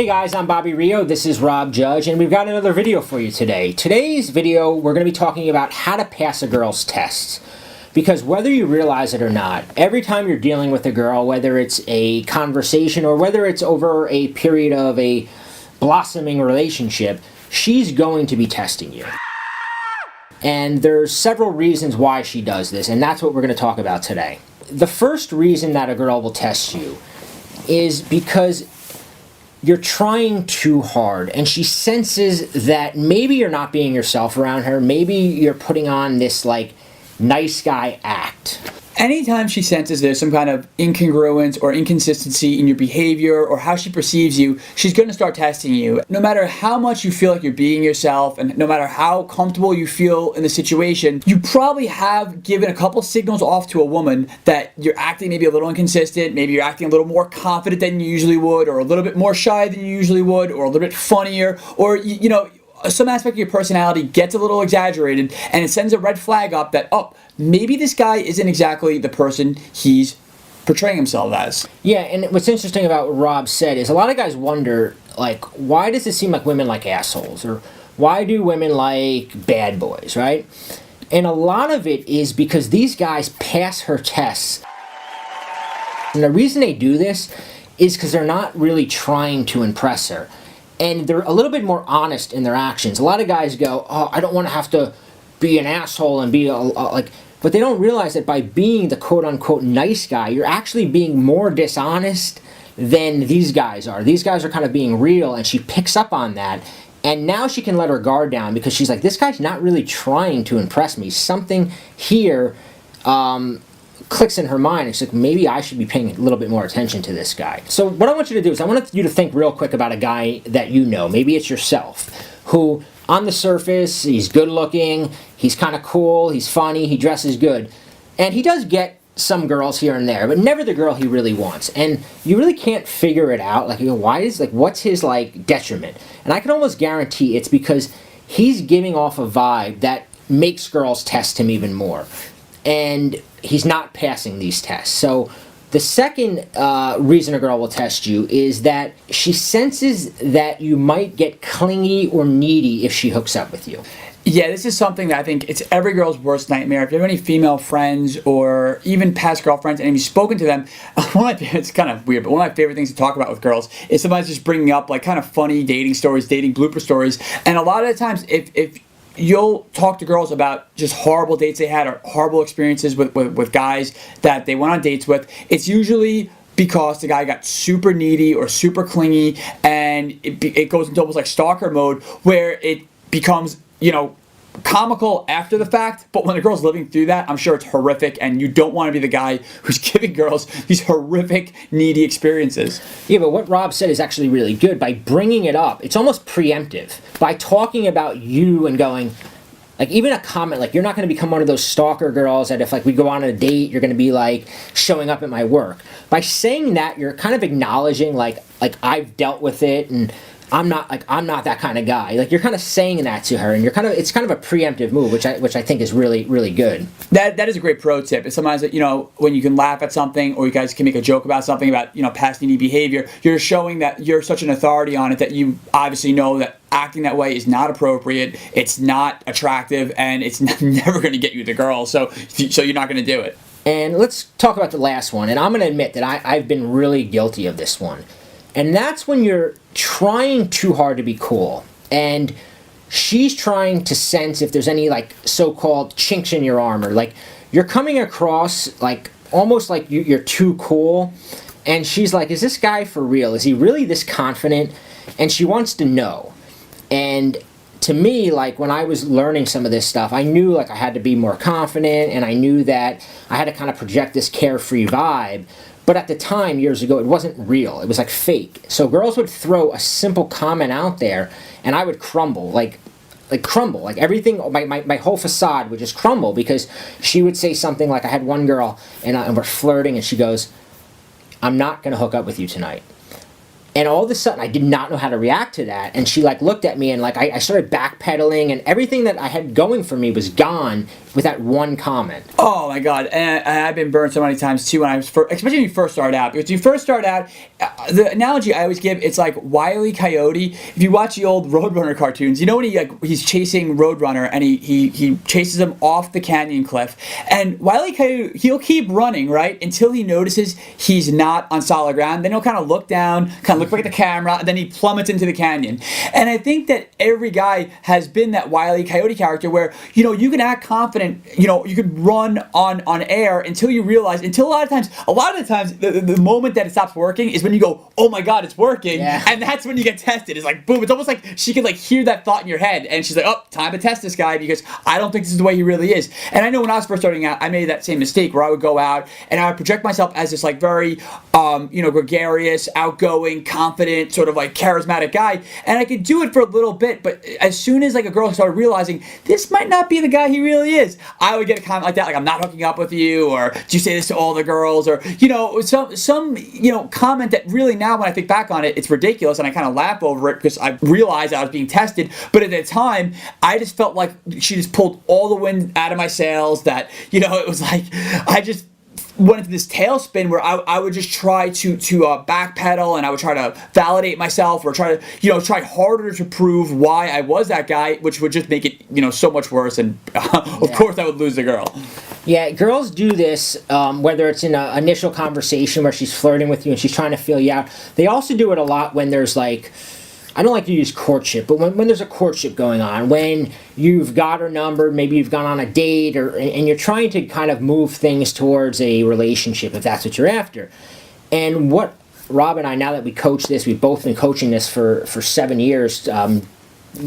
Hey guys, I'm Bobby Rio, this is Rob Judge, and we've got another video for you today. Today's video, we're going to be talking about how to pass a girl's tests. Because whether you realize it or not, every time you're dealing with a girl, whether it's a conversation or whether it's over a period of a blossoming relationship, she's going to be testing you. And there's several reasons why she does this, and that's what we're going to talk about today. The first reason that a girl will test you is because you're trying too hard, and she senses that maybe you're not being yourself around her, maybe you're putting on this, like, nice guy act. Anytime she senses there's some kind of incongruence or inconsistency in your behavior or how she perceives you, she's going to start testing you. No matter how much you feel like you're being yourself and no matter how comfortable you feel in the situation, you probably have given a couple signals off to a woman that you're acting maybe a little inconsistent, maybe you're acting a little more confident than you usually would, or a little bit more shy than you usually would, or a little bit funnier, or, you know, some aspect of your personality gets a little exaggerated, and it sends a red flag up that, oh, maybe this guy isn't exactly the person he's portraying himself as. Yeah, and what's interesting about what Rob said is a lot of guys wonder, like, why does it seem like women like assholes? Or why do women like bad boys, right? And a lot of it is because these guys pass her tests. And the reason they do this is because they're not really trying to impress her. And they're a little bit more honest in their actions. A lot of guys go, oh, I don't want to have to be an asshole and be like, but they don't realize that by being the quote-unquote nice guy, you're actually being more dishonest than these guys are. These guys are kind of being real, and she picks up on that. And now she can let her guard down because she's like, this guy's not really trying to impress me. Something here clicks in her mind. It's like, maybe I should be paying a little bit more attention to this guy. So what I want you to do is I want you to think real quick about a guy that you know. Maybe it's yourself, who on the surface, he's good looking, he's kind of cool, he's funny, he dresses good. And he does get some girls here and there, but never the girl he really wants. And you really can't figure it out. Like, you know, what's his, like, detriment? And I can almost guarantee it's because he's giving off a vibe that makes girls test him even more. And he's not passing these tests. So the second reason a girl will test you is that she senses that you might get clingy or needy if she hooks up with you. Yeah, this is something that I think it's every girl's worst nightmare. If you have any female friends or even past girlfriends and you've spoken to them, it's kind of weird, but one of my favorite things to talk about with girls is sometimes just bringing up like kind of funny dating stories, dating blooper stories. And a lot of the times, if you'll talk to girls about just horrible dates they had or horrible experiences with guys that they went on dates with, it's usually because the guy got super needy or super clingy, and it goes into almost like stalker mode where it becomes, you know, comical after the fact, but when a girl's living through that, I'm sure it's horrific, and you don't want to be the guy who's giving girls these horrific, needy experiences. Yeah, but what Rob said is actually really good. By bringing it up, it's almost preemptive. By talking about you and going, like, even a comment, like, you're not going to become one of those stalker girls that if, like, we go on a date, you're going to be, like, showing up at my work. By saying that, you're kind of acknowledging, like I've dealt with it, and I'm not that kind of guy. Like, you're kind of saying that to her, and it's kind of a preemptive move, which I think is really, really good. That is a great pro tip. It's sometimes, you know, when you can laugh at something or you guys can make a joke about something about, you know, past needy behavior, you're showing that you're such an authority on it that you obviously know that acting that way is not appropriate, it's not attractive, and it's never going to get you the girl, so you're not going to do it. And let's talk about the last one, and I'm going to admit that I've been really guilty of this one. And that's when you're trying too hard to be cool, and she's trying to sense if there's any, like, so-called chinks in your armor. Like, you're coming across, like, almost like you're too cool, and she's like, is this guy for real? Is he really this confident? And she wants to know. And to me, like, when I was learning some of this stuff, I knew, like, I had to be more confident, and I knew that I had to kind of project this carefree vibe. But at the time, years ago, it wasn't real. It was like fake. So girls would throw a simple comment out there, and I would crumble, like crumble. Like, everything, my whole facade would just crumble, because she would say something like, I had one girl, and we're flirting, and she goes, I'm not going to hook up with you tonight. And all of a sudden, I did not know how to react to that. And she like looked at me, and like I started backpedaling, and everything that I had going for me was gone with that one comment. Oh my God, and I've been burned so many times too when I was especially when you first start out. Because when you first start out, the analogy I always give, it's like Wile E. Coyote. If you watch the old Roadrunner cartoons, you know when he's chasing Roadrunner and he chases him off the canyon cliff, and Wile E. Coyote, he'll keep running, right, until he notices he's not on solid ground. Then he'll kind of look down, kind of look back at the camera, and then he plummets into the canyon. And I think that every guy has been that Wile E. Coyote character where, you know, you can act confident, you know, you could run on air until you realize, until a lot of the times, the moment that it stops working is when you go, oh my God, it's working. Yeah. And that's when you get tested. It's like, boom, it's almost like she could like hear that thought in your head, and she's like, oh, time to test this guy because I don't think this is the way he really is. And I know when I was first starting out, I made that same mistake where I would go out and I would project myself as this like very, you know, gregarious, outgoing, confident, sort of like charismatic guy, and I could do it for a little bit, but as soon as like a girl started realizing this might not be the guy he really is, I would get a comment like that, like, I'm not hooking up with you, or do you say this to all the girls, or, you know, some you know, comment that really now when I think back on it, it's ridiculous, and I kind of laugh over it because I realized I was being tested, but at the time, I just felt like she just pulled all the wind out of my sails, that, you know, it was like, I just went into this tailspin where I would just try to backpedal, and I would try to validate myself, or try to, you know, try harder to prove why I was that guy, which would just make it, you know, so much worse, and of course I would lose the girl. Yeah, girls do this, whether it's in an initial conversation where she's flirting with you and she's trying to feel you out. They also do it a lot when there's like, I don't like to use courtship, but when there's a courtship going on, when you've got her number, maybe you've gone on a date, and you're trying to kind of move things towards a relationship, if that's what you're after. And what Rob and I, now that we coach this, we've both been coaching this for 7 years,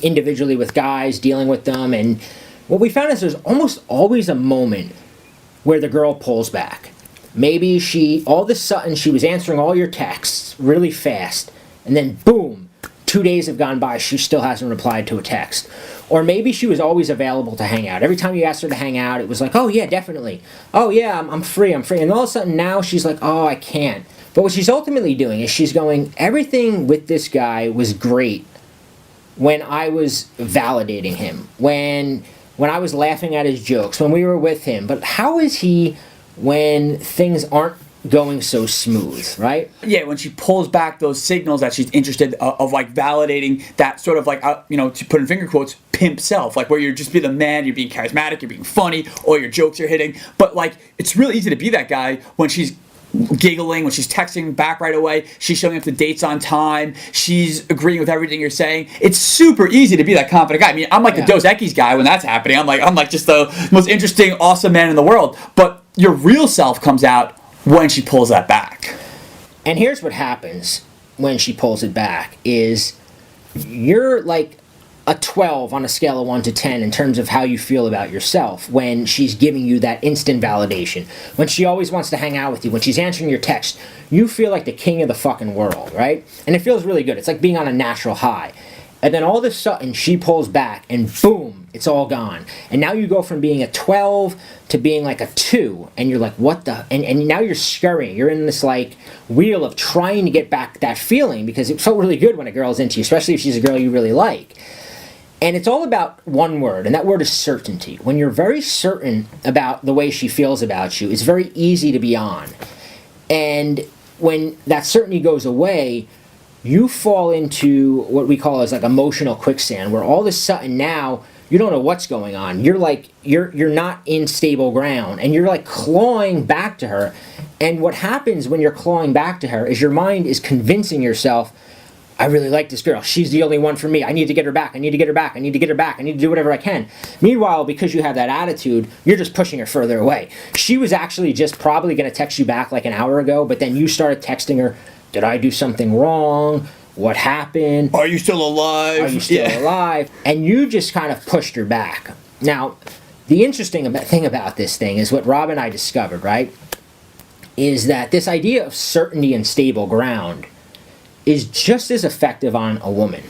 individually with guys, dealing with them, and what we found is there's almost always a moment where the girl pulls back. Maybe all of a sudden, she was answering all your texts really fast, and then boom, 2 days have gone by, she still hasn't replied to a text. Or maybe she was always available to hang out. Every time you asked her to hang out, it was like, oh yeah, definitely. Oh yeah, I'm free. And all of a sudden now she's like, oh, I can't. But what she's ultimately doing is she's going, everything with this guy was great when I was validating him, when I was laughing at his jokes, when we were with him. But how is he when things aren't going so smooth, right? Yeah, when she pulls back those signals that she's interested of like validating that sort of like, you know, to put in finger quotes, pimp self, like where you're just being the man, you're being charismatic, you're being funny, or your jokes are hitting. But like, it's really easy to be that guy when she's giggling, when she's texting back right away, she's showing up to dates on time, she's agreeing with everything you're saying. It's super easy to be that confident guy. I mean, I'm like the Dos Equis guy when that's happening. I'm like just the most interesting, awesome man in the world. But your real self comes out when she pulls that back. And here's what happens when she pulls it back is you're like a 12 on a scale of 1 to 10 in terms of how you feel about yourself when she's giving you that instant validation. When she always wants to hang out with you, when she's answering your text, you feel like the king of the fucking world, right? And it feels really good. It's like being on a natural high. And then all of a sudden, she pulls back, and boom, it's all gone. And now you go from being a 12 to being like a 2, and you're like, what the? And now you're scurrying. You're in this like wheel of trying to get back that feeling because it felt really good when a girl's into you, especially if she's a girl you really like. And it's all about one word, and that word is certainty. When you're very certain about the way she feels about you, it's very easy to be on. And when that certainty goes away, you fall into what we call as like emotional quicksand, where all of a sudden now you don't know what's going on. You're like you're not in stable ground, and you're like clawing back to her. And what happens when you're clawing back to her is your mind is convincing yourself, I really like this girl. She's the only one for me. I need to get her back. I need to get her back. I need to get her back. I need to do whatever I can. Meanwhile, because you have that attitude, you're just pushing her further away. She was actually just probably going to text you back like an hour ago, but then you started texting her, did I do something wrong? What happened? Are you still alive? Are you still alive? And you just kind of pushed her back. Now, the interesting thing about this thing is what Rob and I discovered, right? Is that this idea of certainty and stable ground is just as effective on a woman.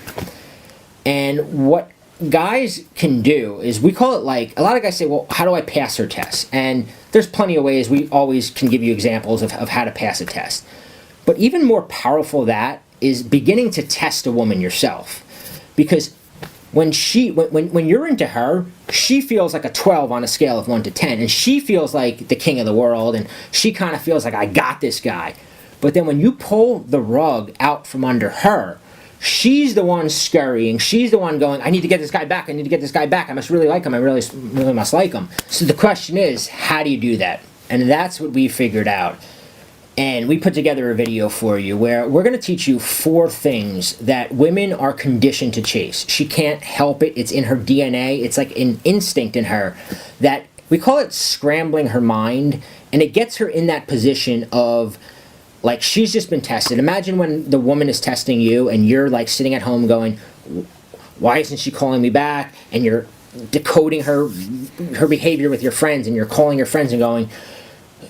And what guys can do is, we call it like, a lot of guys say, well, how do I pass her test? And there's plenty of ways. We always can give you examples of how to pass a test. But even more powerful that is beginning to test a woman yourself. Because when you're into her, she feels like a 12 on a scale of 1 to 10, and she feels like the king of the world, and she kind of feels like, I got this guy. But then when you pull the rug out from under her, she's the one scurrying. She's the one going, I need to get this guy back. I need to get this guy back. I must really like him. I really must like him. So the question is, how do you do that? And that's what we figured out. And we put together a video for you where we're going to teach you 4 things that women are conditioned to chase. She can't help it. It's in her DNA. It's like an instinct in her that we call it scrambling her mind. And it gets her in that position of, like, she's just been tested. Imagine when the woman is testing you and you're like sitting at home going, why isn't she calling me back? And you're decoding her behavior with your friends, and you're calling your friends and going,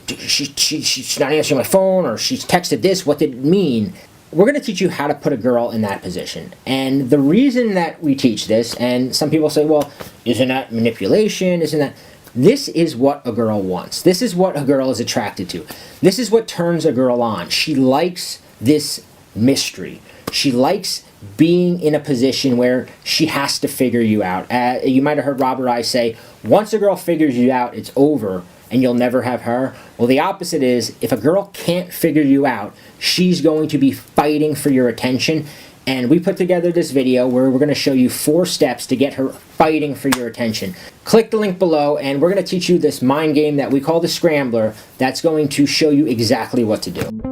she's not answering my phone, or she's texted this, what did it mean? We're going to teach you how to put a girl in that position. And the reason that we teach this, and some people say, well, isn't that manipulation? Isn't that... This is what a girl wants. This is what a girl is attracted to. This is what turns a girl on. She likes this mystery. She likes being in a position where she has to figure you out. You might have heard Rob or I say, once a girl figures you out, it's over and you'll never have her. Well, the opposite is, if a girl can't figure you out, she's going to be fighting for your attention. And we put together this video where we're going to show you 4 steps to get her fighting for your attention. Click the link below, and we're going to teach you this mind game that we call the Scrambler that's going to show you exactly what to do.